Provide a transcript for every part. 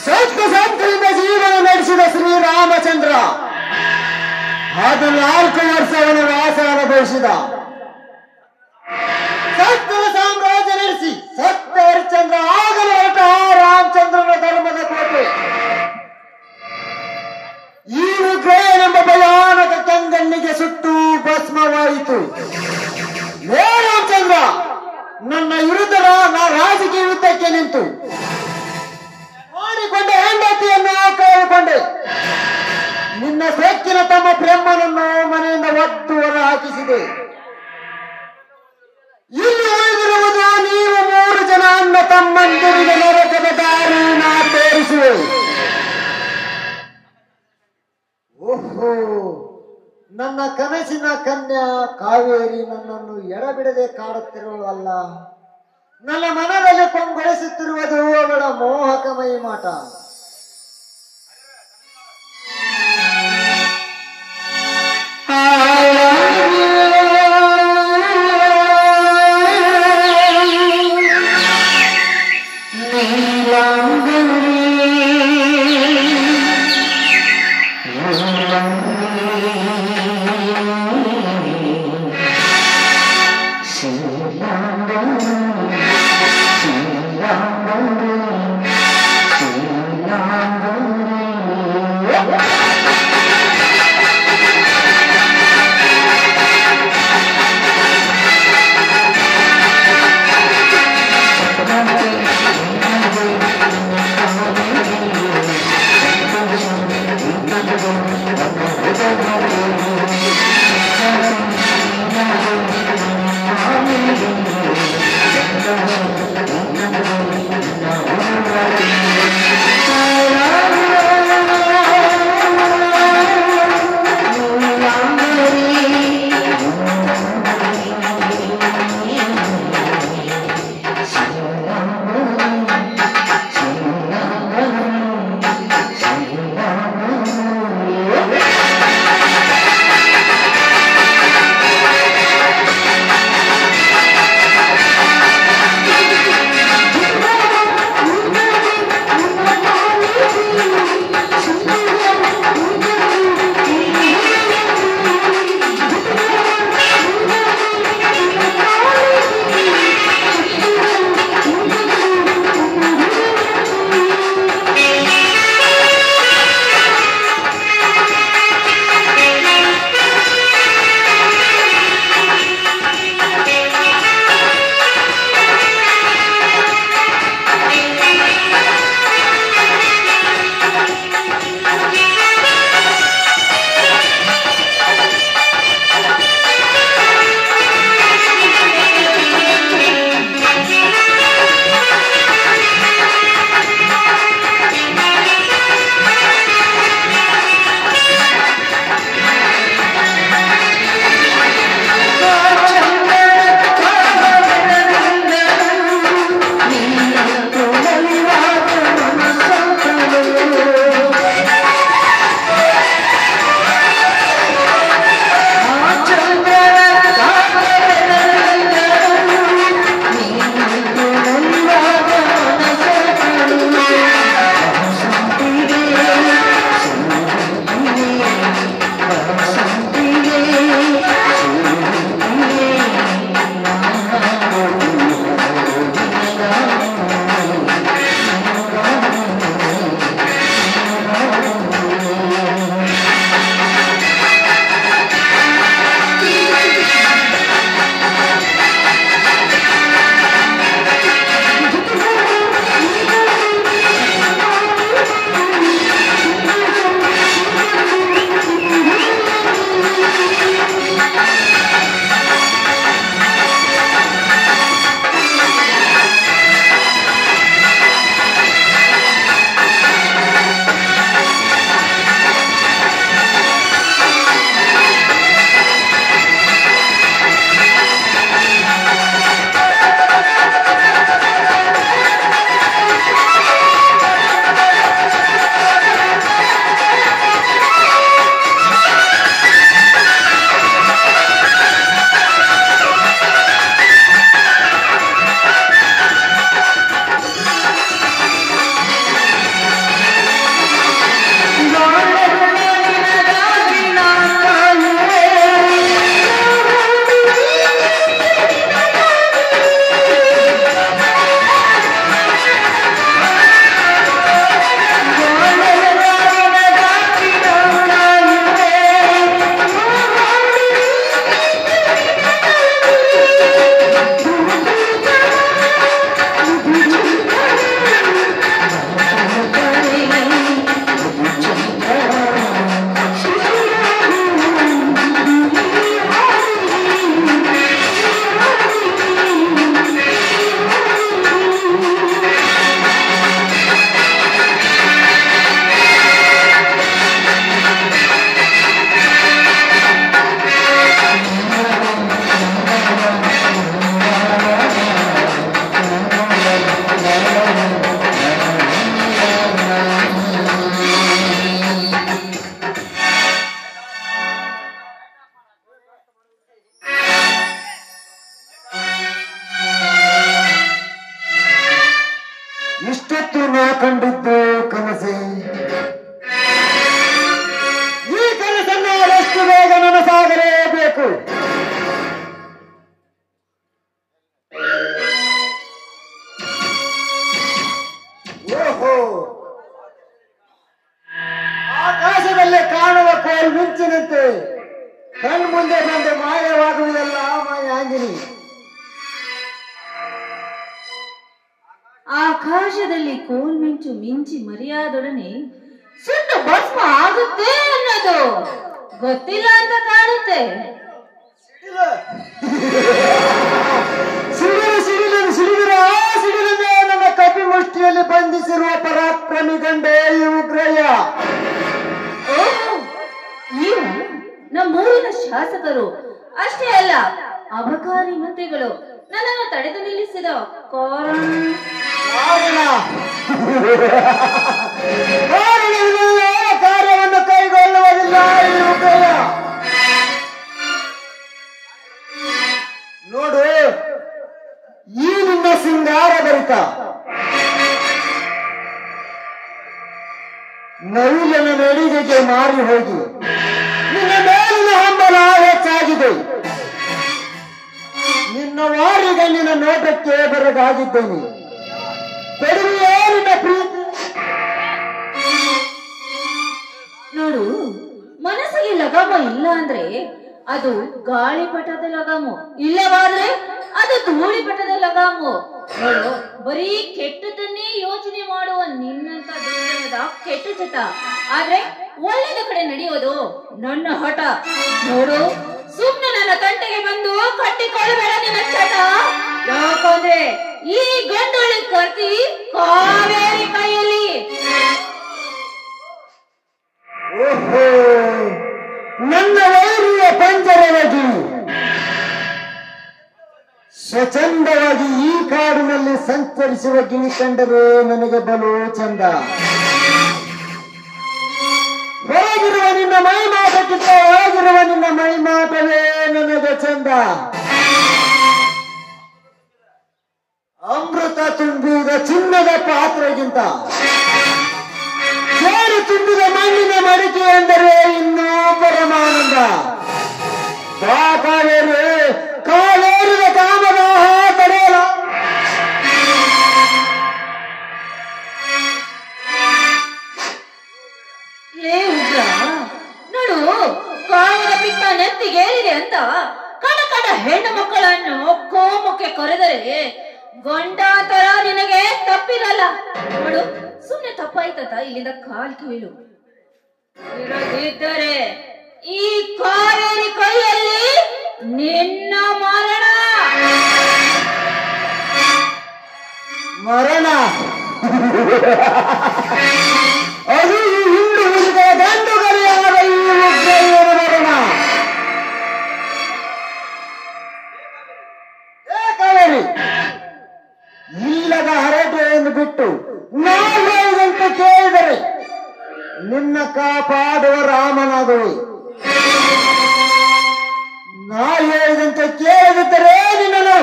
ಸತ್ಯದಿಂದ ಜೀವನ ನಡೆಸಿದ ಶ್ರೀರಾಮಚಂದ್ರ 14 ವರ್ಷ ವನವಾಸ ಅನುಭವಿಸಿದ. ಸತ್ಯದ ಸಾಮ್ರಾಜ್ಯ ನಡೆಸಿ ಸತ್ಯ ಹರಿಶ್ಚಂದ್ರ ಆಗಲು ಹೊರಟ ರಾಮಚಂದ್ರನ ಧರ್ಮದ ಕೋಟೆ ಈ ಉಗ್ರನೆಂಬ ಭಯಾನಕ ಕೆಂಗಣ್ಣಿಗೆ ಸುಟ್ಟು ಭಸ್ಮವಾಯಿತು. ಹೇ ರಾಮಚಂದ್ರ, ನನ್ನ ವಿರುದ್ಧ ರಾಜಕೀಯ ಯುದ್ಧಕ್ಕೆ ನಿಂತು ಮಾಡಿಕೊಂಡೆ ಹೆಂಡತಿಯನ್ನು ಕಳೆದುಕೊಂಡೆ. ನಿನ್ನ ಸೊಕ್ಕಿನ ತಮ್ಮ ಬ್ರಹ್ಮನನ್ನು ಮನೆಯಿಂದ ಒದ್ದು ಹೊರ ಹಾಕಿಸಿದೆ. ಇಲ್ಲಿ ಉಳಿದಿರುವುದು ನೀವು 3 ಜನ ಅಣ್ಣ ತಮ್ಮಂದಿರಿಗೆ ನರಕದ ದಾರಿ ನಾ ತೋರಿಸುವೆ. ಓಹೋ, ನನ್ನ ಕನಸಿನ ಕನ್ಯಾ ಕಾವೇರಿ ನನ್ನನ್ನು ಎಡಬಿಡದೆ ಕಾಡುತ್ತಿರುವಲ್ಲ. ನನ್ನ ಮನದಲ್ಲಿ ಕೊಂಗೊಳಿಸುತ್ತಿರುವುದು ಅವಳ ಮೋಹಕ ಮೈಮಾಟ. ಇವತ್ತು ನಾ ಕಂಡಿದ್ದು ಕನಸೆ. ಈ ಕನಸನ್ನು ಆದಷ್ಟು ಬೇಗ ನನಸಾಗಲೇಬೇಕು. ಓಹೋ, ಆಕಾಶದಲ್ಲಿ ಕಾಣುವ ಕೋಲ್ ಮಿಂಚಿನಂತೆ ಕಣ್ಮುಂದೆ ಬಂದು ಮಾಯವಾಗುವುದೆಲ್ಲ ಮಾಯಾಂಗಿನಿ. ಆಕಾಶದಲ್ಲಿ ಕೋಲ್ಮಿಂಚು ಮಿಂಚಿ ಮರೆಯಾದೊಡನೆ ಸುಟ್ಟು ಭಸ್ಮ ಆಗುತ್ತೆ ಅನ್ನೋದು ಗೊತ್ತಿಲ್ಲ ಅಂತ ಕಾಣುತ್ತೆ. ಸಿಡಿದಿರ ಸಿಡಿಲನ್ನೇ ನನ್ನ ಕಪಿ ಮುಷ್ಟಿಯಲ್ಲಿ ಬಂಧಿಸಿರುವ ಪರಾಕ್ರಮಿ ಗಂಡೆ ಈ ಉಗ್ರಯ್ಯ. ಓಹೋ, ನೀವು ನಮ್ಮೂರಿನ ಶಾಸಕರು ಅಷ್ಟೇ ಅಲ್ಲ, ಅಬಕಾರಿ ಮಂತ್ರಿಗಳು ನನ್ನನ್ನು ತಡೆದು ನಿಲ್ಲಿಸಿದ ಕಾರ್ಯವನ್ನು ಕೈಗೊಳ್ಳುವುದಿಲ್ಲ ಈ ಉಗ್ರಯ್ಯ. ನೋಡು, ಈ ನಿನ್ನ ಸಿಂಗಾರ ಭರಿತ ನವಿಲನ ನಡಿಗೆಗೆ ಮಾರಿ ಹೋಗಿ ನಿನ್ನ ಮೇಲಿನ ಹಂಬಲ ಹೆಚ್ಚಾಗಿದೆ. ನಿನ್ನ ವಾರಿಗಣ್ಣಿನ ನೋಟಕ್ಕೆ ಬೆರಗಾಗಿದ್ದೇನೆ. ಬೆಡುವೆಯೇ ನಿನ್ನ ಪ್ರೀತಿ. ನೋಡು, ಮನಸ್ಸಿಗೆ ಲಗಾಮ ಇಲ್ಲ ಅಂದ್ರೆ ಅದು ಗಾಳಿಪಟದ ಲಗಾಮು, ಇಲ್ಲವಾದ್ರೆ ಅದು ಧೂಳಿಪಟದ ಲಗಾಮು. ನೋಡು, ಬರೀ ಕೆಟ್ಟದನ್ನೇ ಯೋಚನೆ ಮಾಡುವ ನಿನ್ನಂತ ದುರ್ಜನದ ಕೆಟ್ಟ ಚಟ, ಆದ್ರೆ ಒಳ್ಳೆದ ಕಡೆ ನಡೆಯೋದು ನನ್ನ ಹಠ. ನೋಡು, ಸುಮ್ನೆ ನನ್ನ ತಂಟೆಗೆ ಬಂದು ಕಟ್ಟಿಕೊಳ್ಳಬೇಡ ನಿನ್ನ ಚಟ. ಯಾಕಂದ್ರೆ ಈ ಗಂಡುಳ್ಳಿ ಕರ್ತಿ ಕಾವೇರಿ ಕೈಯಲ್ಲಿ. ಓಹೋ, ನನ್ನ ವೈರಿಯ ಪಂಜರವಾಗಿ ಸ್ವಚ್ಛಂದವಾಗಿ ಈ ಕಾಡಿನಲ್ಲಿ ಸಂಚರಿಸುವ ಗಿಣಿ ಕಂಡರೆ ನನಗೆ ಬಲು ಚಂದ. ಹೊರಗಿರುವ ನಿನ್ನ ಮೈ ಮಾಟಕ್ಕಿಂತ ಒಳಗಿರುವ ನಿನ್ನ ಮೈ ಮಾಟವೇ ನನಗೆ ಚಂದ. ಅಮೃತ ತುಂಬಿದ ಚಿನ್ನದ ಪಾತ್ರೆಗಿಂತ ಸೇರಿ ತುಂಬಿದ ಮಣ್ಣಿನ ಮಡಿಕೆ ಎಂದರೆ ಇನ್ನೂ ಪರಮಾನಂದ. ಕಾಲೇರಿದ ಕಾಮದಾಹ ತಡೆಯಲ. ನೋಡು, ಕಾಮದ ಪಿತ್ತ ನೆತ್ತಿಗೇರಿದೆ ಅಂತ ಕಣ ಹೆಣ್ಣು ಮಕ್ಕಳನ್ನು ಕೋಮಕ್ಕೆ ಕರೆದರೆ ಗಂಡಾಂತರ ನಿನಗೆ ತಪ್ಪಿರಲ್ಲ. ನೋಡು, ಸುಮ್ನೆ ತಪ್ಪಾಯ್ತತ ಇಲ್ಲಿಂದ ಕಾಲ್ ಕೀಳು. ಇರದಿದ್ದರೆ ಈ ಕಾವೇರಿ ಕೈಯಲ್ಲಿ ನಿನ್ನ ಮರಣ. ಮರಣ ಅದು ಈ ಹಿಂಡು ಉಳಿದ ಗಂಡುಗರಿಯಾದ ಈ ಉಗ್ರಯ್ಯನ ಮರಣ. ಕಾವೇರಿ, ಇಲ್ಲದ ಹರಟೆಯನ್ನು ಬಿಟ್ಟು ನಾಲ್ಕೈದಂತೆ ಕೇಳಿದರೆ ನಿನ್ನ ಕಾಪಾಡುವ ರಾಮನಾಗುವೆ. ನಾ ಹೇಳಿದಂತೆ ಕೇಳಿದರೆ ನಿನ್ನನ್ನು.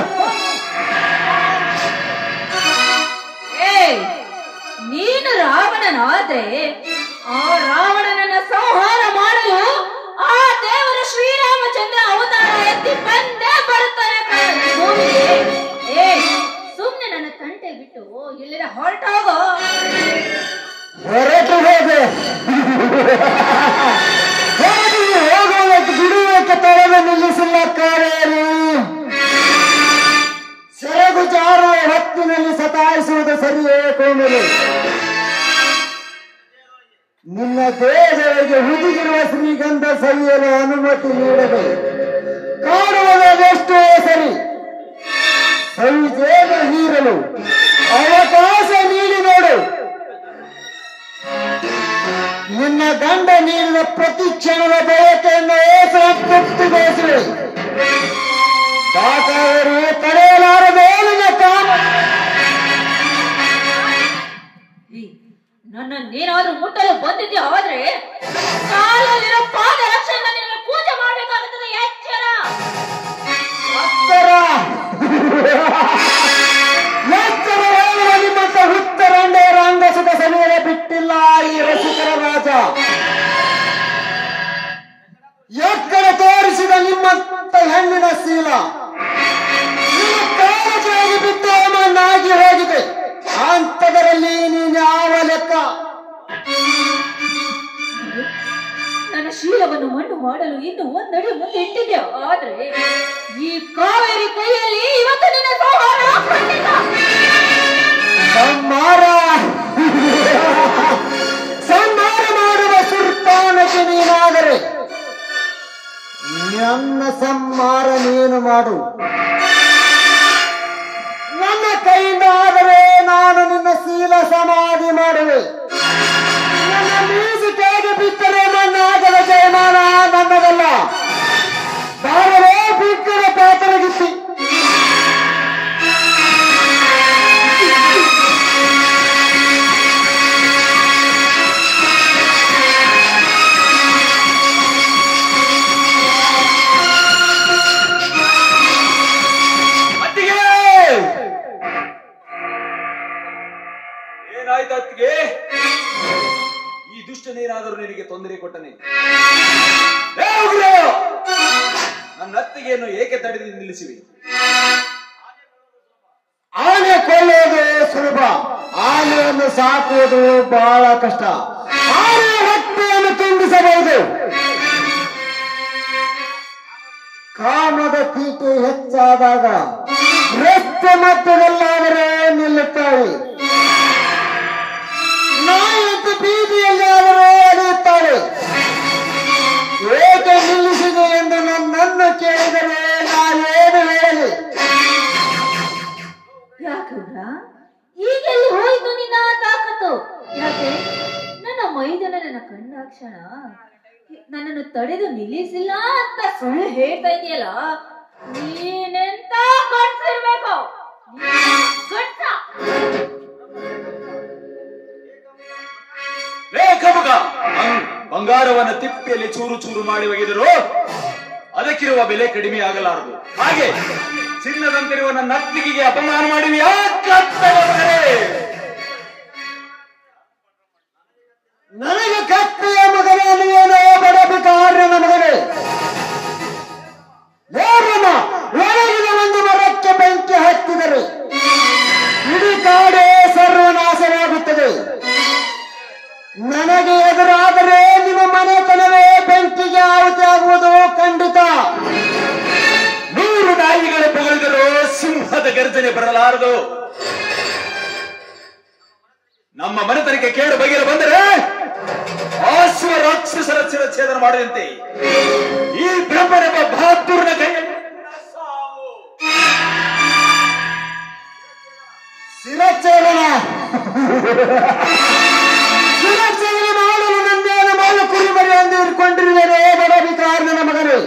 ನೀನು ರಾವಣನಾದ್ರೆ ಆ ರಾವಣನನ್ನ ಸಂಹಾರ ಮಾಡಲು ಆ ದೇವರ ಶ್ರೀರಾಮಚಂದ್ರ ಅವತಾರ ಎತ್ತಿ ಬಂದೇ ಬರುತ್ತಾನೆ. ಸುಮ್ನೆ ನನ್ನ ತಂಟೆ ಬಿಟ್ಟು ಇಲ್ಲಿಂದ ಹೊರಟೋಗೋ. ಹೊರಟು ಹೋದೆ ಹೋಗೋದಕ್ಕೆ ಬಿಡುವುದಕ್ಕೆ ತಡೆದು ನಿಲ್ಲಿಸಿಲ್ಲ ಕಾವೇರಿ. ಸೆರಗು ಜಾರುವ ಹೊತ್ತಿನಲ್ಲಿ ಸತಾಯಿಸುವುದು ಸರಿಯೇ ಕೋಮಲು. ನಿನ್ನ ದೇಹಗಳಿಗೆ ಹುದುಗಿರುವ ಶ್ರೀಗಂಧ ಸವಿಯಲು ಅನುಮತಿ ನೀಡದೆ ಕಾಣುವುದೆಷ್ಟೋ ಸರಿ. ಸವಿಜೇನ ಹೀರಲು ಅವಕಾಶ ನೀಡಿ ನೋಡು. ನಿನ್ನ ಗಂಡ ನೀಡಿದ ಪ್ರತಿ ಕ್ಷಣದ ಬಯಕೆಯನ್ನು ತೃಪ್ತಿಗೊಳಿಸಿವೆ. ಕಾವೇರಿ ತಡೆಯಲಾರದೆ ನಿನ್ನ ಕಾಮ. ನನ್ನನ್ನೇನಾದ್ರೂ ಮುಟ್ಟಲು ಬಂದಿದ್ಯಾ ಆದ್ರೆ ಕಾಲಲ್ಲಿರೋ ಪಾದ ರಕ್ಷಣೆ ನಿನಗೆ ಪೂಜೆ ಮಾಡಬೇಕಾಗುತ್ತದೆ. ಎಚ್ಚರ ಎಚ್ಚರ ನಿಮ್ಮಂತ ಹುತ್ತರಂಡೆಯರ ಕುಲವನ್ನು ಮಣ್ಣು ಮಾಡಲು ಇನ್ನು ಒಂದಡಿ ಮುಂದೆ ಇಟ್ಟಿದ್ದೆ. ಆದ್ರೆ ಈ ಕಾವೇರಿ ಕೈಯಲ್ಲಿ ಇವತ್ತು ನಿನ್ನ ಸಂಹಾರ ಸಂಹಾರ ಮಾಡುವ ಸುಲ್ತಾನಕ್ಕೆ ನೀನಾದರೆ ನನ್ನ ಸಂಹಾರ ನೀನು ಮಾಡು. ನನ್ನ ಕೈಯಿಂದ ಆದರೆ ನಾನು ನಿನ್ನ ಶೀಲ ಸಮಾಧಿ ಮಾಡುವೆ. ನನ್ನ ಮೀಸು ಕೆಳಗೆ ಬಿಟ್ಟರೆ ನನ್ನಾಗದ ಜಯಮಾನ ನನ್ನದಲ್ಲ. ಬಾರವೇ ಬಿಟ್ಟರ ಪಾತ್ರಗಿತ್ತಿ. ಅತ್ತಿಗೆ, ಈ ದುಷ್ಟನೇನಾದರೂ ನಿನಗೆ ತೊಂದರೆ ಕೊಟ್ಟನೆ? ನನ್ನ ಅತ್ತಿಗೆಯನ್ನು ಏಕೆ ತಡೆದು ನಿಲ್ಲಿಸಿವೆ? ಆನೆ ಕೊಳ್ಳುವುದು ಸುಲಭ, ಆನೆಯನ್ನು ಸಾಕುವುದು ಬಹಳ ಕಷ್ಟ. ಆನೆ ಹೊಟ್ಟೆಯನ್ನು ತುಂಬಿಸಬಹುದು, ಕಾಮದ ತೀಟೆ ಹೆಚ್ಚಾದಾಗ ರಸ್ತೆ ಮಧ್ಯದಲ್ಲಾದರೆ ನಿಲ್ಲುತ್ತಾಳೆ. ನಾಯಂತ ಬೀದಿಯಲ್ಲಿ ಆದರೂ ಅಳೆಯುತ್ತಾಳೆ. ಏಕೆ ನಿಲ್ಲಿಸಿದೆ ಎಂದು ನನ್ನನ್ನು ಕೇಳಿದರೆ ನಾನೇನು ಹೇಳಲಿ? ಯಾಕಂದ್ರ ಈಗೆಲ್ಲಿ ಹೋಯ್ತು ನಿನ್ನ ತಾಕತ್ತು? ಯಾಕೆ ನನ್ನ ಮೈದನನ್ನ ಕಂಡಾಕ್ಷಣ ನನ್ನನ್ನು ತಡೆದು ನಿಲ್ಲಿಸಿಲ್ಲ ಅಂತ ಸುಳ್ಳು ಹೇಳ್ತಾ ಇದೆಯಲ್ಲ? ನೀನೆಂತ ಗಂಡ್ಸಿರ್ಬೇಕು? ಗಂಡ್ಸ ಬಂಗಾರವನ್ನ ತಿಪ್ಪಿಯಲ್ಲಿ ಚೂರು ಚೂರು ಮಾಡಿ ಒಗೆದರು ಅದಕ್ಕಿರುವ ಬೆಲೆ ಕಡಿಮೆ ಆಗಲಾರದು. ಹಾಗೆ ಚಿನ್ನದಂತಿರುವ ನನ್ನ ಅತ್ತಿಗೆಗೆ ಅಪಮಾನ ಮಾಡಿವಿ. ನನಗೆ ಕತ್ತೆಯ ಮಗನೇ, ನೀವೇನೋ ಬಡಬಿಕಾರ್ಯನ ಮಗನೇ. ಒಳಗಿನ ಒಂದು ಮರಕ್ಕೆ ಬೆಂಕಿ ಹತ್ತಿದರೆ ಇಡೀ ಕಾಡೇ ಸರ್ವನಾಶವಾಗುತ್ತದೆ. ನನಗೆ ಎದುರಾದರೆ ನಿಮ್ಮ ಮನೆತನವೇ ಬೆಂಕಿಗೆ ಆಹುತಿ ಆಗುವುದು ಖಂಡಿತ. 100 ನಾಯಿಗಳು ಪೊಗಳಿದರೂ ಸಿಂಹದ ಗರ್ಜನೆ ಬರಲಾರದು. ನಮ್ಮ ಮನೆತನಕ್ಕೆ ಕೇಡು ಬಗೆಯಲು ಬಂದರೆ ಆಸುವ ರಾಕ್ಷಸರ ಶಿರಚ್ಛೇದನ ಮಾಡುವಂತೆ ಈ ಬ್ರಹ್ಮನೆಂಬ ಬಹದ್ದೂರನ ಕೈಯಲ್ಲಿ ಶಿರಚ್ಛೇದನ ಮಾಡಲು ನಂದೇನು ಮಾಡು ಕುರಿಮರಿ ಎಂದು ಇಟ್ಕೊಂಡಿರುವರೇ ಬಡಬಿಕಾರ್ಯನ ಮಗನೇ.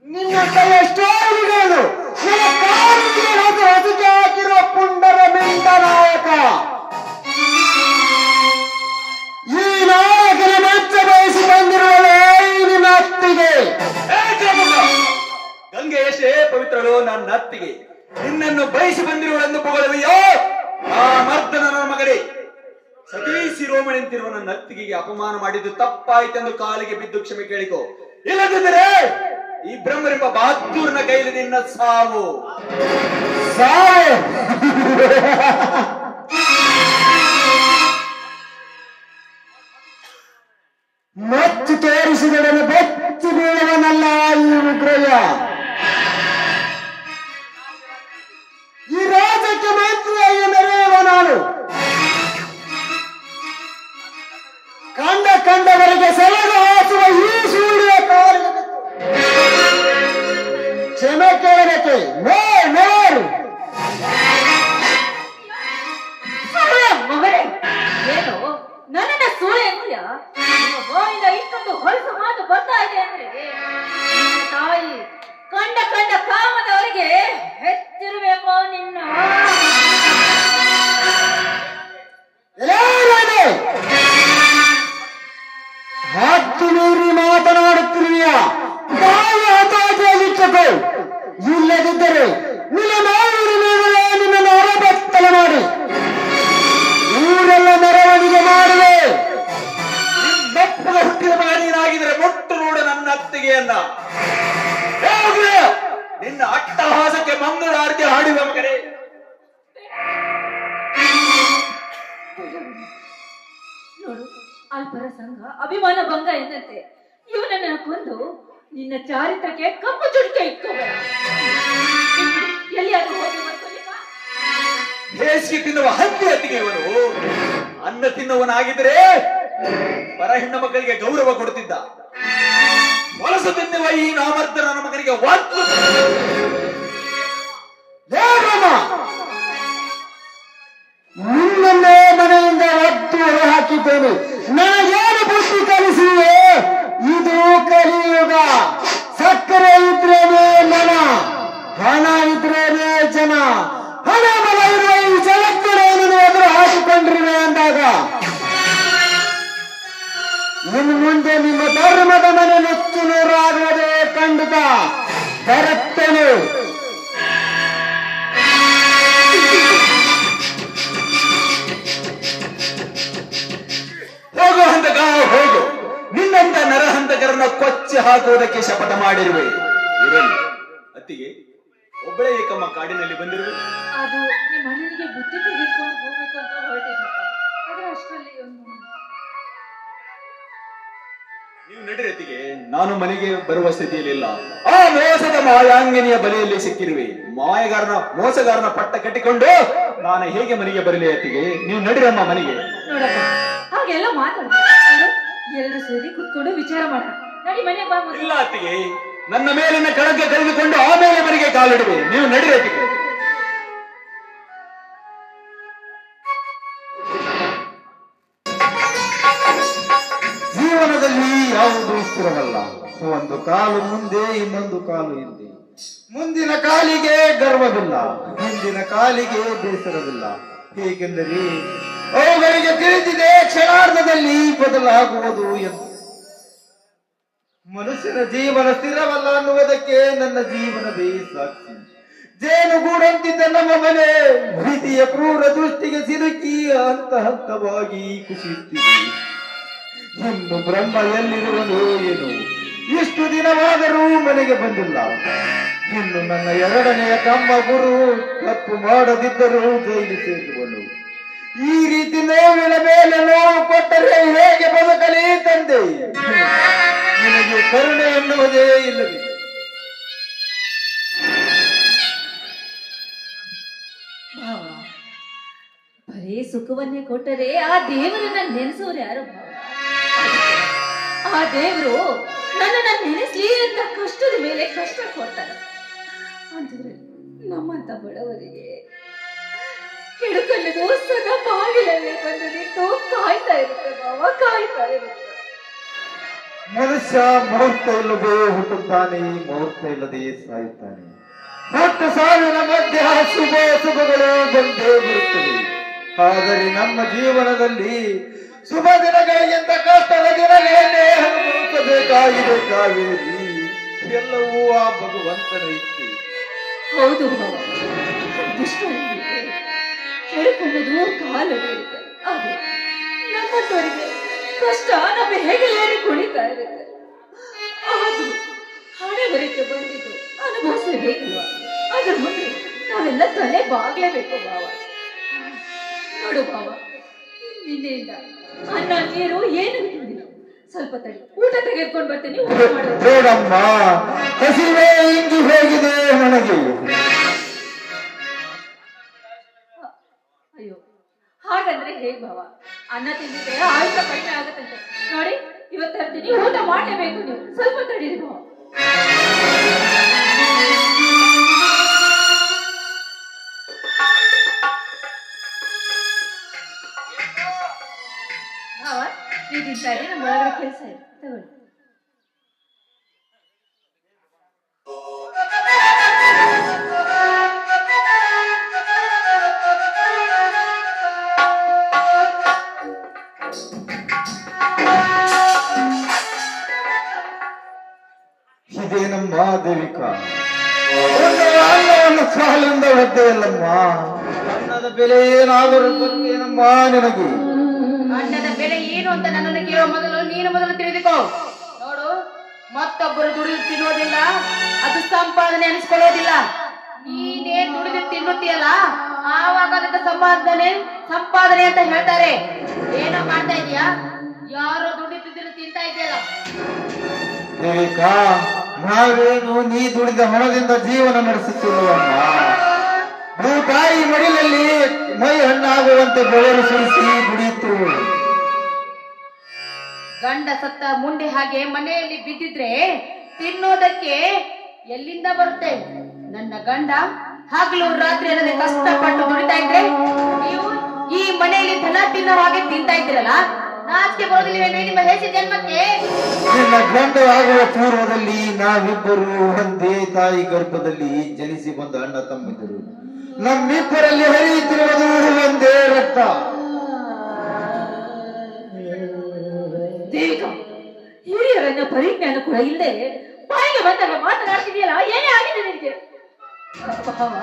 ನಿನ್ನ ಕೈ ಎಷ್ಟೋ ಹುಡುಗರು ನನ್ನ ಕಾಲಿಗೆ ಹೊಸಕ್ಕೆ ಹಾಕಿರುವ ಪುಂಡರ ಮಿಂಡ ನಾಯಕ. ಈ ನಾಯಕನ ಮಚ್ಚ ಬಯಸಿ ಬಂದಿರುವಳೇ ನಿನ್ನ ಅತ್ತಿಗೆ. ಗಂಗೆ ಎಷ್ಟೇ ಪವಿತ್ರಳು ನನ್ನ ಅತ್ತಿಗೆ. ನಿನ್ನನ್ನು ಬಯಸಿ ಬಂದಿರುವಳೆಂದು ಪೊಗಳುವೆಯೋ? ಆ ಮರ್ದನ ಮಗನೇ, ಸತೀ ಶಿರೋಮಣಿ ಅಂತಿರುವ ನನ್ನ ಅತ್ತಿಗೆಗೆ ಅಪಮಾನ ಮಾಡಿದ್ದು ತಪ್ಪಾಯಿತೆಂದು ಕಾಲಿಗೆ ಬಿದ್ದು ಕ್ಷಮೆ ಕೇಳಿಕೋ. ಇಲ್ಲದಿದ್ದರೆ ಈ ಬ್ರಹ್ಮರೆಂಬ ಬಹದ್ದೂರ್ನ ಕೈಲಿ ನಿನ್ನ ಸಾವು. ಮಚ್ಚು ತೋರಿಸಿದೊಡನೆ ಬೆಚ್ಚಿ ಬೀಳುವನಲ್ಲ ಈ ಉಗ್ರಯ್ಯ. ಈ ರಾಜ್ಯಕ್ಕೆ ಮಂತ್ರಿಯಾಗಿ ಮೆರೆಯುವ ನಾನು ಕಂಡವರಿಗೆ ಸಲಗ ಹಾಸುವ ಈ ಸೂರ್ಯ ಕಾಲಿಗೆ ಕ್ಷಮೆ ಕೇಳಬೇಕೆ? ನೋರು ಮಗನೇ, ಏನು ನನ್ನನ್ನ ಸೂಳೆ ಅಂತೀಯ? ಬಾಯಿಂದ ಇಷ್ಟೊಂದು ಹೊಲಸು ಮಾತು ಬರ್ತಾ ಇದೆ ಅಂದ್ರೆ ನಿನ್ನ ತಾಯಿ ಕಂಡ ಕಾಮದವರಿಗೆ ಹೆಚ್ಚಿರಬೇಕೋ ನಿನ್ನ? ಹತ್ತು ಮೀರಿ ಮಾತನಾಡುತ್ತಿರುವಿಯ ಬಾಯಿ ಹತಾಶೆಯಲ್ಲಿಟ್ಟಕೋ. ಇಲ್ಲದಿದ್ದರೆ ನಿನ್ನ ನಾಯಿನ ಮೇಲೆ ನಿನ್ನನ್ನು ಹೊರಬತ್ತಲ ಮಾಡಿ ಊರೆಲ್ಲ ಮೆರವಣಿಗೆ ಮಾಡುವೆ. ನಪ್ಪಗ ಹುಟ್ಟಿದ ಮಗ ನೀನಾಗಿದ್ರೆ ಮೊಟ್ಟು ನೋಡ ನನ್ನ ಅತ್ತಿಗೆಯನ್ನ. ನಿನ್ನ ಅಟ್ಟಹಾಸಕ್ಕೆ ಮಂಗಳಾರತಿ ಹಾಡುವ ಮಗನೇ. ನೋಡು, ಅಲ್ಪರ ಸಂಘ ಅಭಿಮಾನ ಭಂಗ ಎಂದಂತೆ ಇವನನ್ನ ಕೊಂದು ನಿನ್ನ ಚಾರಿತ್ರಕ್ಕೆ ಕಪ್ಪು ಚುಡಿಕೆ ಇಟ್ಕೋಬೇಡ. ಎಲ್ಲಿಯಾದ್ರೂ ಹೋಗಿ ಬರ್ಕೊಳ್ಳಿಪ್ಪ. ಬೇಸಿಗೆ ತಿನ್ನುವ ಹತ್ತಿ ಹತ್ತಿಗೆ ಇವನು ಅನ್ನ ತಿನ್ನುವನಾಗಿದ್ರೆ ಪರ ಹೆಣ್ಣ ಮಕ್ಕಳಿಗೆ ಗೌರವ ಕೊಡುತ್ತಿದ್ದ. ಹೊಲಸು ತಿನ್ನುವ ಈ ನಾಮರ್ದನ ಮಗನಿಗೆ ಒತ್ತು. ನಿನ್ನನ್ನೇ ಮನೆಯಿಂದ ಒತ್ತು ಹಾಕಿದ್ದೇನೆ. ನನಗೇನು ಬುದ್ಧಿ ಕಲಿಸಿಯೇ? ಇದು ಕಲಿಯುಗ. ಸಕ್ಕರೆ ಇದ್ರೇನೆ ಮನ, ಹಣ ಇದ್ರೇನೆ ಜನ. ಹಣ ಬಲ ಇರುವ ಈ ಜಗತ್ತಿನೇನು ಎದುರು ಹಾಕಿಕೊಂಡಿರುವೆ ಅಂದಾಗ ಇನ್ನು ಮುಂದೆ ನಿಮ್ಮ ಧರ್ಮದ ಮನೆ ನುಚ್ಚು ನೂರಾಗುವುದೇ ಖಂಡಿತ. ಬರುತ್ತೇನೆ. ಹೋಗು ಹಂತಕ ಹೋಗು. ನಿನ್ನಂತ ನರಹಂತಕರನ್ನ ಕೊಚ್ಚಿ ಹಾಕುವುದಕ್ಕೆ ಶಪಥ ಮಾಡಿರುವೆ. ಇರಲಿ ಅತ್ತಿಗೆ, ಒಬ್ಬಳೇ ಏಕಮ್ಮ ಕಾಡಿನಲ್ಲಿ ಬಂದಿರುವೆ. ಅದು ನಿಮ್ಮ ಅಣ್ಣನಿಗೆ ಬುದ್ಧಿ ತೆಗೆದುಕೊಂಡು ಹೋಗ್ಬೇಕು ಅಂತ ಹೊರಟಿದ್ದಪ್ಪ. ಆದ್ರೆ ಅಷ್ಟರಲ್ಲಿ ನೀವು ನಡಿರತಿಗೆ, ನಾನು ಮನೆಗೆ ಬರುವ ಸ್ಥಿತಿಯಲ್ಲಿಲ್ಲ. ಆ ಮೋಸದ ಮಾಯಾಂಗಿನಿಯ ಬಲೆಯಲ್ಲಿ ಸಿಕ್ಕಿರುವೆ. ಮೋಸಗಾರನ ಪಟ್ಟ ಕಟ್ಟಿಕೊಂಡು ನಾನು ಹೇಗೆ ಮನೆಗೆ ಬರಲಿ ಅತ್ತಿಗೆ? ನೀವು ನಡಿರಮ್ಮ ಮನೆಗೆ. ನೋಡಪ್ಪ, ಹಾಗೆಲ್ಲ ಮಾತಾಡ. ಎಲ್ಲರೂ ಸೇರಿ ಕುತ್ಕೊಂಡು ವಿಚಾರ ಮಾಡೋಣ. ನಡಿ ಮನೆಗೆ ಬಾ. ಇಲ್ಲ ಅತ್ತಿಗೆ, ನನ್ನ ಮೇಲಿನ ಕಳಂಕ ಕಳೆದುಕೊಂಡು ಆಮೇಲೆ ಮನೆಗೆ ಕಾಲಿಡುವೆ. ನೀವು ನಡಿರತಿಗೆ. ಜೀವನದಲ್ಲಿ ಯಾವುದು ಸ್ಥಿರವಲ್ಲ. ಒಂದು ಕಾಲು ಮುಂದೆ, ಇನ್ನೊಂದು ಕಾಲು ಹಿಂದೆ. ಮುಂದಿನ ಕಾಲಿಗೆ ಗರ್ವವಿಲ್ಲ, ಹಿಂದಿನ ಕಾಲಿಗೆ ಬೇಸರವಿಲ್ಲ. ಹೇಗೆಂದರೆ ಅವುಗಳಿಗೆ ತಿಳಿದಿದೆ ಕ್ಷಣಾರ್ಧದಲ್ಲಿ ಬದಲಾಗುವುದು ಎಂದು. ಮನುಷ್ಯನ ಜೀವನ ಸ್ಥಿರವಲ್ಲ ಅನ್ನುವುದಕ್ಕೆ ನನ್ನ ಜೀವನವೇ ಸಾಕ್ಷಿ. ಜೇನುಗೂಡಂತಿದ್ದ ನಮ್ಮ ಮನೆ ವಿಧಿಯ ಕ್ರೂರ ದೃಷ್ಟಿಗೆ ಸಿಲುಕಿ ಹಂತ ಹಂತವಾಗಿ ಕುಸಿಯುತ್ತಿದೆ. ಇನ್ನು ಬ್ರಹ್ಮ ಎಲ್ಲಿರುವನು ಏನು? ಇಷ್ಟು ದಿನವಾದರೂ ಮನೆಗೆ ಬಂದಿಲ್ಲ. ಇನ್ನು ನನ್ನ ಎರಡನೆಯ ತಮ್ಮ ಗುರು ತಪ್ಪು ಮಾಡದಿದ್ದರೂ ಜೈಲು ಸೇರುವನು. ಈ ರೀತಿ ನೋವಿನ ಮೇಲೆ ನೋವು ಕೊಟ್ಟರೆ ಹೇಗೆ ಬದುಕಲಿ ತಂದೆ? ನಿನಗೆ ಕರುಣೆ ಎನ್ನುವುದೇ ಇಲ್ಲವೇ? ಭಾವ, ಬರೀ ಸುಖವನ್ನೇ ಕೊಟ್ಟರೆ ಆ ದೇವರನ್ನ ನೆನೆಸೋರು ಯಾರು ಭಾವ? ಆ ದೇವರು ನನ್ನನ್ನ ನೆನೆಸ್ಲಿ ಅಂತ ಕಷ್ಟದ ಮೇಲೆ ಕಷ್ಟ ಕೊಡ್ತಾರೆ. ಅಂದ್ರೆ ನಮ್ಮಂತ ಬಡವರಿಗೆ ಹಿಡ್ಕೊಳ್ಳೋದು ಸದಾ ಬಾಗಿಲಲ್ಲೇ ಬಂದು ನಿಂತು ಕಾಯ್ತಾ ಇರುತ್ತೆ ಭಾವ, ಕಾಯ್ತಾ ಇರುತ್ತೆ. ಮನುಷ್ಯ ಮುಹೂರ್ತ ಇಲ್ಲದೆ ಹುಟ್ಟುತ್ತಾನೆ, ಮುಹೂರ್ತ ಇಲ್ಲದೆ ಸಾಯುತ್ತಾನೆ. ಹುಟ್ಟು ಸಾವಿನ ಮಧ್ಯ ಶುಭಗಳು ಬಂದೇ ಬರುತ್ತವೆ. ಆದರೆ ನಮ್ಮ ಜೀವನದಲ್ಲಿ ಶುಭ ದಿನಗಳಿಗಿಂತ ಕಷ್ಟದ ದಿನಗಳನ್ನೇ ಅನುಭವಿಸಬೇಕಾಗಿದೆ ಕಾವೇರಿ. ಎಲ್ಲವೂ ಆ ಭಗವಂತನ ಇಚ್ಛೆ. ಹೌದು ಭಾವ, ದುಷ್ಟ ಹಿಡ್ಕೊಳ್ಳೋದು ಕಾಲು ಹಿಡಿಯುತ್ತೆ. ಆದ್ರೆ ನಮ್ಮಂತವರಿಗೆ ಕಷ್ಟ ನಮ್ಮ ಹೆಗಲೇರಿ ಕುಣಿತಾ ಇರುತ್ತೆ. ಆದ್ರೂ ಹಣೆ ಬರಿಕೆ ಬಂದಿದ್ದು ಅನುಭವಿಸಬೇಕಲ್ವಾ? ಅದ್ರ ಮುಂದೆ ನಾವೆಲ್ಲ ತಲೆ ಬಾಗ್ಲೇಬೇಕು ಭಾವ. ನೋಡು ಭಾವ, ನಿನ್ನೆಯಿಂದ ಅನ್ನ ನೀರು ಏನು ತಿಂದಿಲ್ಲ. ಸ್ವಲ್ಪ ತಡಿ, ಊಟ ತೆಗೆದುಕೊಂಡು ಬರ್ತೀನಿ. ಊಟ ನೋಡಮ್ಮ, ಹಸಿವೆ ಇಂಗಿ ಹೋಗಿದೆ ನನಗೆ. ಅಯ್ಯೋ, ಹಾಗಂದ್ರೆ ಹೇಗ್ ಭಾವ? ಅನ್ನ ತಿಂದಿದ್ರೆ ಆಯುಷ ಕಡಿಮೆ ಆಗತ್ತಂತೆ. ನೋಡಿ, ಇವತ್ತು ತರ್ತೀನಿ, ಊಟ ಮಾಡಲೇಬೇಕು. ನೀವು ಸ್ವಲ್ಪ ತಡೀರಿ ಭಾವ. ಭಾವ, ನೀವು ತಿಂತಾರೆ, ನಮ್ಮ ಒಳಗಡೆ ಕೆಲಸ ಇದೆ, ತಗೊಳ್ಳಿ. ಇದೇನಮ್ಮ ದೇವಿಕಾ, ಅನ್ನವನ್ನು ಸಾಲಿಂದ ಒದ್ದೆಯಲ್ಲಮ್ಮ. ಅನ್ನದ ಬೆಲೆ ಏನಾದರೂ ಗೊತ್ತೇನಮ್ಮ ನಿನಗೆ? ಅನ್ನದ ಬೆಲೆ ಏನು ಅಂತ ನನ್ನನ್ನು ಕೇಳೋ ಮೊದಲು ನೀನು ಮೊದಲು ತಿಳಿದುಕೋ. ನೋಡು, ಮತ್ತೊಬ್ಬರು ದುಡಿದು ತಿನ್ನೋದಿಲ್ಲ, ಅದು ಸಂಪಾದನೆ ಅನಿಸ್ಕೊಳ್ಳೋದಿಲ್ಲ. ನೀನೇ ದುಡಿದು ತಿನ್ನುತ್ತೀಯಲ್ಲ, ಆವಾಗ ಅದಕ್ಕೆ ಸಂಪಾದನೆ ಅಂತ ಹೇಳ್ತಾರೆ. ಏನೋ ಮಾಡ್ತಾ ಇದೀಯಾ? ಯಾರೋ ದುಡಿತಿದ್ರು ತಿಂತಾ ಇದೆಯಲ್ಲ. ದೇವಿಕಾ, ನಾವೇನು ನೀ ದುಡಿದ ಹಣದಿಂದ ಜೀವನ ನಡೆಸುತ್ತಿರುವಮ್ಮ. ತಾಯಿ ಮಡಿಲಲ್ಲಿ ಮೈ ಹಣ್ಣಾಗುವಂತೆ ಬೆವರು ಸುರಿಸಿ ದುಡಿಯುತ್ತಿರುವೆ. ಗಂಡ ಸತ್ತ ಮುಂಡೆ ಹಾಗೆ ಮನೆಯಲ್ಲಿ ಬಿದ್ದಿದ್ರೆ ತಿನ್ನೋದಕ್ಕೆ ಎಲ್ಲಿಂದ ಬರುತ್ತೆ? ನನ್ನ ಗಂಡ ಹಗಲು ರಾತ್ರಿ ಅನ್ನದೆ ಕಷ್ಟಪಟ್ಟು ದುಡಿತಾ ಇದ್ರೆ ನೀವು ಈ ಮನೆಯಲ್ಲಿ ದನ ತಿನ್ನೋ ಹಾಗೆ ತಿಂತಾ ಇದ್ದೀರಲ್ಲ, ನಾಚಿಕೆ ಬರೋದಿಲ್ವೇನ್ರಿ ನಿಮ್ಮ ಹೆಸರು ಜನ್ಮಕ್ಕೆ? ನಿನ್ನ ಗಂಡ ಆಗುವ ಪೂರ್ವದಲ್ಲಿ ನಾವಿಬ್ಬರು ಒಂದೇ ತಾಯಿ ಗರ್ಭದಲ್ಲಿ ಜನಿಸಿ ಬಂದ ಅಣ್ಣ ತಮ್ಮಿದ್ದರು. ನಮ್ಮಿಬ್ಬರಲ್ಲಿ ಹರಿಯುತ್ತಿರುವುದು ಒಂದೇ ರಕ್ತ. ದೇವಿಕಾ, ಹಿರಿಯರನ್ನ ಪರಿಜ್ಞಾನ ಕೂಡ ಇಲ್ಲದೆ ಬಾಯಿಗೆ ಬಂದಾಗ ಮಾತನಾಡ್ತಿದೆಯಲ್ಲ, ಏನೇ ಆಗಿದೆ ನಿನಗೆ? ಭಾವ,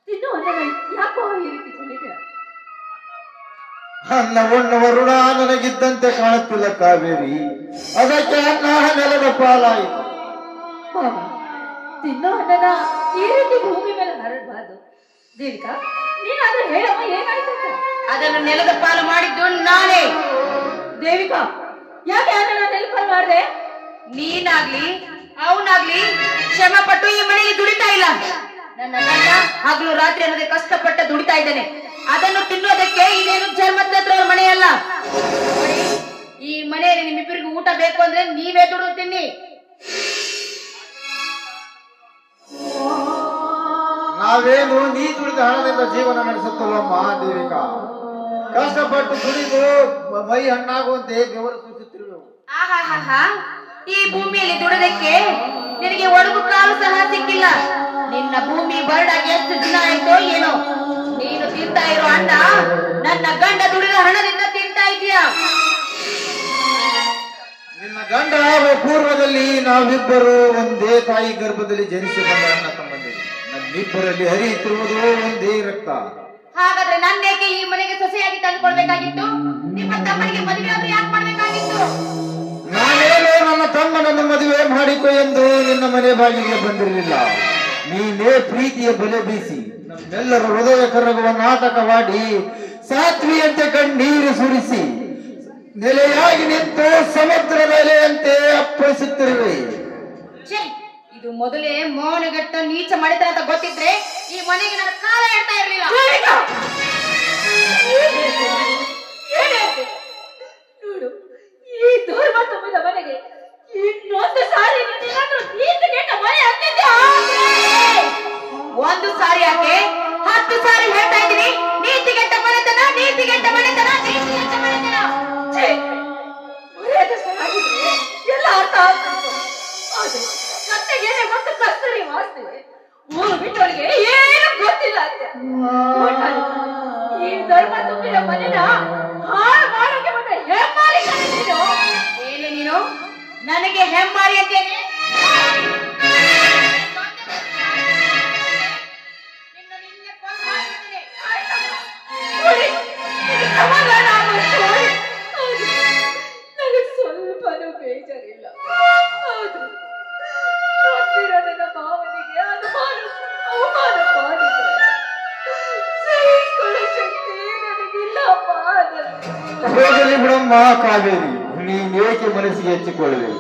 ತಿನ್ನು ಅನ್ನನ ಯಾಕೋ ಈ ರೀತಿ ಚಲಿದೆ? ಅನ್ನ ಉಣ್ಣುವ ಋಣ ನನಗಿದ್ದಂತೆ ಕಾಣುತ್ತಿಲ್ಲ ಕಾವೇರಿ, ಅದಕ್ಕೆ ಅನ್ನ ನೆಲದ ಪಾಲಾಯಿತು. ಭಾವ, ತಿನ್ನೋ ಅನ್ನನ ಈ ರೀತಿ ಭೂಮಿ ಮೇಲೆ ಹರಡಬಾರ್ದು. ದೇವಿಕಾ, ನೀನಾದ್ರೂ ಹೇಳಮ್ಮ, ಏನಾಯ್ತು? ಅದನ್ನು ನೆಲದ ಪಾಲು ಮಾಡಿದ್ದು ನಾನೇ. ದೇವಿಕಾ, ಯಾಕೆ ಅನ್ನನ ನೆಲಪಾಲು ಮಾಡಿದೆ? ನೀನಾಗ್ಲಿ ಅವನಾಗ್ಲಿ ಶ್ರಮ ಪಟ್ಟು ಈ ಮನೆಯಲ್ಲಿ ದುಡಿತಾ ಇಲ್ಲ. ನನ್ನ ಗಂಡ ಹಗಲು ರಾತ್ರಿ ಅನ್ನೋದೇ ಕಷ್ಟಪಟ್ಟ ದುಡಿತಾ ಇದ್ದಾನೆ. ಅದನ್ನು ತಿನ್ನೋದಕ್ಕೆ ಇದೇನು ಜನ್ಮದ ಮನೆಯಲ್ಲ. ನೋಡಿ, ಈ ಮನೆಯಲ್ಲಿ ನಿಮ್ಮಿಬ್ಬರಿಗೂ ಊಟ ಬೇಕು ಅಂದ್ರೆ ನೀವೇ ದುಡಿದು ತಿನ್ನಿ. ನಾವೇನು ನೀ ದುಡಿದ ಹಣದಿಂದ ಜೀವನ ನಡೆಸುತ್ತಲ್ಲಮ್ಮ ದೇವಿಕಾ. ಕಷ್ಟಪಟ್ಟು ದುಡಿದು ಮೈ ಹಣ್ಣಾಗುವಂತೆ ಬೆವರು ಸೂಚಿಸುತ್ತಿರುವೆವು. ಆಹಾಹಾ, ಈ ಭೂಮಿಯಲ್ಲಿ ದುಡೋದಕ್ಕೆ ನಿನಗೆ ಒಡಗು ಕಾಲು ಸಹ ಸಿಕ್ಕಿಲ್ಲ. ನಿನ್ನ ಭೂಮಿ ಬರಡಾಗಿ ಎಷ್ಟು ದಿನ ಆಯ್ತೋ ಏನೋ. ನೀನು ತಿಂತಾ ಇರೋ ಅಣ್ಣ ನನ್ನ ಗಂಡ ದುಡಿದ ಹಣದಿಂದ ತಿಂತಾ ಇದೀಯ. ನಿನ್ನ ಗಂಡ ಆಗುವ ಪೂರ್ವದಲ್ಲಿ ನಾವಿಬ್ಬರು ಒಂದೇ ತಾಯಿ ಗರ್ಭದಲ್ಲಿ ಜನಿಸಿ ಬಂದ ಅಣ್ಣ ತಮ್ಮಂದಿರು. ನಮ್ಮಿಬ್ಬರಲ್ಲಿ ಹರಿಯುತ್ತಿರುವುದು ಒಂದೇ ರಕ್ತ. ಹಾಗಾದ್ರೆ ನನ್ನೇಕೆ ಈ ಮನೆಗೆ ಸೊಸೆಯಾಗಿ ತಂದುಕೊಳ್ಬೇಕಾಗಿತ್ತು? ನಿಮ್ಮ ತಮ್ಮನಿಗೆ ಮದುವೆ ಆದ್ರೂ ಯಾಕೆ ಮಾಡ್ಬೇಕಾಗಿತ್ತು? ನಾನೇನೋ ನನ್ನ ತಮ್ಮನನ್ನು ಮದುವೆ ಮಾಡಿಕೊ ಎಂದು ನಿನ್ನ ಮನೆ ಬಾಗಿಲಿಗೆ ಬಂದಿರಲಿಲ್ಲ. ನೀನೇ ಪ್ರೀತಿಯ ಬಲೆ ಬೀಸಿ ನಮ್ಮೆಲ್ಲರ ಹೃದಯ ಕರಗುವ ನಾಟಕವಾಡಿ ಸಾತ್ವಿಯಂತೆ ಕಣ್ಣೀರು ಸುರಿಸಿ ನೆಲೆಯಾಗಿ ನಿಂತು ಸಮುದ್ರ ನೆಲೆಯಂತೆ ಅಪ್ಪಳಿಸುತ್ತಿರುವೆ. ಇದು ಮೊದಲೇ ಮೌನಗಟ್ಟ ನೀಚ ಮಾಡಿದ್ರೆ ಅಂತ ಗೊತ್ತಿದ್ರೆ ಈ ಮನೆಗೆ ನನ್ನ ಕಾಲ ಹೇಳ್ತಾ ಇರ್ಲಿಲ್ಲ. ನೋಡು, ಈ ಧರ್ಮ ತುಂಬಿದ ಮನೆಗೆ ಇನ್ನೊಂದು ಸಾರಿ ಮನೆ ಆಗ್ತಿದ್ದೆ. ಒಂದು ಸಾರಿ ಯಾಕೆ 10 ಸಾರಿ ಹೇಳ್ತಾ ಇದ್ದೀನಿ, ನೀತಿಗೆಟ್ಟ ಮನೆತನ, ನೀತಿಗೆಟ್ಟ ಮನೆತನ, ನೀತಿಗೆಟ್ಟ ಮನೆತನ. ಎಲ್ಲ ಅರ್ಥ ಆಗ್ತಿತ್ತು. ಆದ್ರೆ ಕತ್ತೆಗೇನೆ ಗೊತ್ತು, ಕಸ್ತೂರಿ ವಾಸ್ತವೆ ಊರು ಬಿಟ್ಟವರಿಗೆ ಏನು ಗೊತ್ತಿಲ್ಲ ಅಂತೆ. ಈ ಧರ್ಮ ತುಂಬಿದ ಮನೆನ ಹಾಳು ಮಾಡೋಕೆ ಬಂದ ಹೆಮ್ಮಾರಿ ನೀನು. ಏನೇ ನೀನು ನನಗೆ ಹೆಮ್ಮಾರಿ ಅಂತೇನೆ? ಸಮಾಧಾನ ನನಗೆ ಸ್ವಲ್ಪನೂ ಬೇಜಾರಿಲ್ಲ. ಆದ್ರೆ ನನ್ನ ಭಾವನೆಗೆ ಅವಮಾನ ಮಾಡಿದ್ರೆ ಸಹಿಸಿಕೊಳ್ಳೋ ಶಕ್ತಿ ನನಗಿಲ್ಲ. ಹೋಗಲಿ ಬಿಡಮ್ಮ ಕಾವೇರಿ, ನೀನೇಕೆ ಮನಸ್ಸಿಗೆ ಹೆಚ್ಚಿಕೊಳ್ಳುವೆ?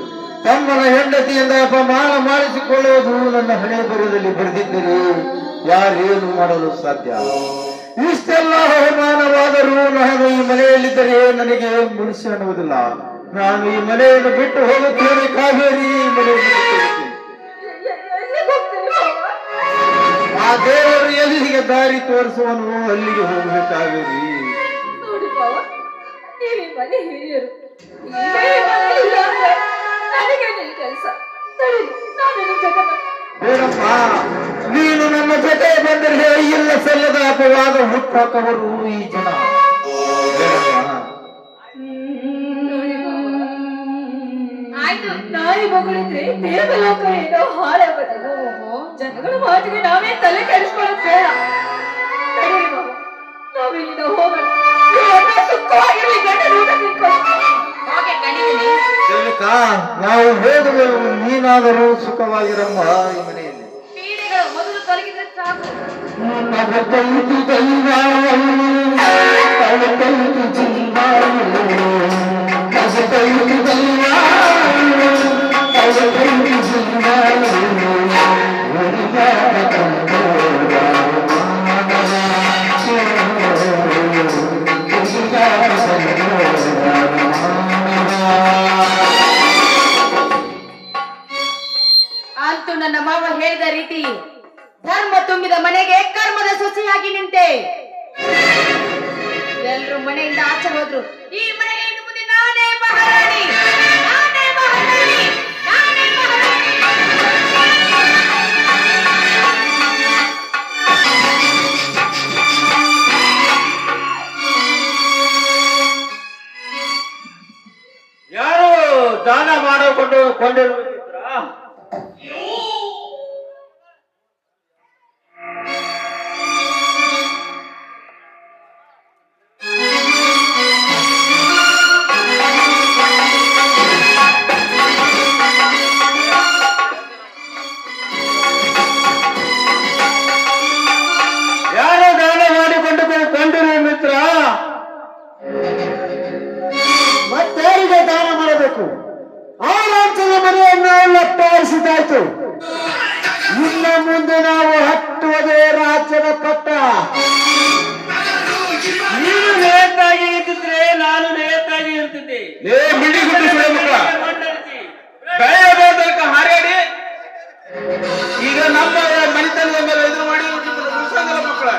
ತಮ್ಮನ ಹೆಂಡತಿಯಿಂದ ಅಪಮಾನ ಮಾಡಿಸಿಕೊಳ್ಳುವುದು ನನ್ನ ಹಣೆ ಬರದಲ್ಲಿ ಬರೆದಿದ್ದರೆ ಯಾರೇನು ಮಾಡಲು ಸಾಧ್ಯ? ಇಷ್ಟೆಲ್ಲ ಅವಮಾನವಾದರೂ ನಾನು ಈ ಮನೆಯಲ್ಲಿದ್ದರೆ ನನಗೆ ಮನುಷ್ಯ ಅನ್ನುವುದಿಲ್ಲ. ನಾನು ಈ ಮನೆಯನ್ನು ಬಿಟ್ಟು ಹೋಗುತ್ತೇನೆ ಕಾವೇರಿ. ಆ ದೇವರು ಎಲ್ಲಿಗೆ ದಾರಿ ತೋರಿಸುವನು ಅಲ್ಲಿಗೆ ಹೋಗುವೆ ಕಾವೇರಿ. ನೋಡಿ ಬಾವ, ನೀವೇ ಮನೆ ಹಿರಿಯರು, ನನಗೆ ನಿಲ್ ಕೆಲಸ. ನಾನು ನಿಮ್ ಜೊತೆ ಬೇಡಪ್ಪ, ನೀನು ನನ್ನ ಜೊತೆ ಬಂದರೆ ಇಲ್ಲ ಸಲ್ಲದ ಅಪವಾದ ಹುಟ್ಟಾಕವರು ಈ ಜನ. ಆಯ್ತು, ನಾಯಿ ಮಗಳಿದ್ರೆ ದೇವಲೋಕ ಏನೋ ಹಾಳಾಗೋದಿಲ್ಲ. ಜನಗಳ ಮಾತಿಗೆ ನಾವೇ ತಲೆ ಕೆಡಿಸ್ಕೊಳ್ಳೋದು ಬೇಡ. ನಡೀರಿ ಬಾವ, ನಾವಿಲ್ಲಿಂದ ಹೋಗೋಣ. ಸುಖವಾಗಿರ್ಲಿ, ಗಂಡನ ಊಟ ತಿನ್ಕೊಂಡು ನಾವು ಹೋಗುವೆವು, ನೀನಾದರೂ ಸುಖವಾಗಿರಮ್ಮ ಈ ಮನೆಯಲ್ಲಿ. ಪೀಡೆಗಳು ಮೊದಲು ತೊಲಗಿದ್ರೆ ಸಾಕು. ಜೀವ ಧರ್ಮ ತುಂಬಿದ ಮನೆಗೆ ಕರ್ಮದ ಸೊಸೆಯಾಗಿ ನಿಂತೆ. ಎಲ್ರು ಮನೆಯಿಂದ ಆಚೆ ಹೋದ್ರು. ಈ ಮನೆಗೆ ಇನ್ನು ಮುಂದೆ ನಾನೇ ಮಹಾರಾಣಿ, ನಾನೇ ಮಹಾರಾಣಿ, ನಾನೇ ಮಹಾರಾಣಿ. ಯಾರು ದಾನ ಕೊಂಡಿರುವುದಿದ್ರ? ಯಾರು ದಾನ ಕೊಂಡಿರುವ ಮಿತ್ರ? ಮತ್ತಾರಿಗೆ ದಾನ ಮಾಡಬೇಕು? ಆ ರಾಜ್ಯದ ಮನೆಯನ್ನು ಲಪ್ಪಾಯಿಸಿದಾಯ್ತು. ಇನ್ನು ಮುಂದೆ ನಾವು ಹತ್ತುವುದೇ ರಾಜ್ಯದ ಪಟ್ಟ. ನೀನು ನೇತಾಗಿ ಇರ್ತಿದ್ರೆ ನಾನು ನೇತಾಗಿ ಇರ್ತಿದ್ದೆ. ಬೆಳೆಯಬಹುದಕ್ಕ ಹಾರಾಡಿ ಈಗ ನಮ್ಮ ಮನೆತನದ ಮೇಲೆ ಎದುರು ಮಾಡಿ ಮಕ್ಕಳ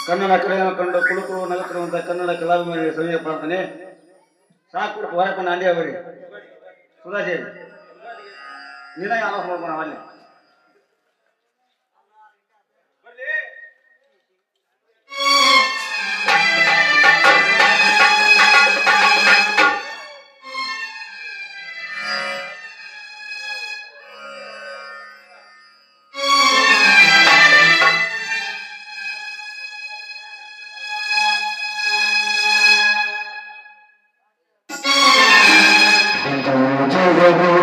ಕನ್ನಡ ಕಲೆಯನ್ನು ಕಂಡು ಕುಳುಕುಳು ನಗುತ್ತಿರುವಂತಹ ಕನ್ನಡ ಕಲಾಭಿಮಾನಿಗೆ ಸಮಯ ಪ್ರಾರ್ಥನೆ. ಸಾಕು ಹೊರಕ ನಾಂಡಿ ಅವರಿ ಸುಧಾದೇವಿ ನಿನಗೆ ಆಲೋಚನೆ ಮಾಡ್ಬೋಣ ಅಲ್ಲಿ. ಜಗವು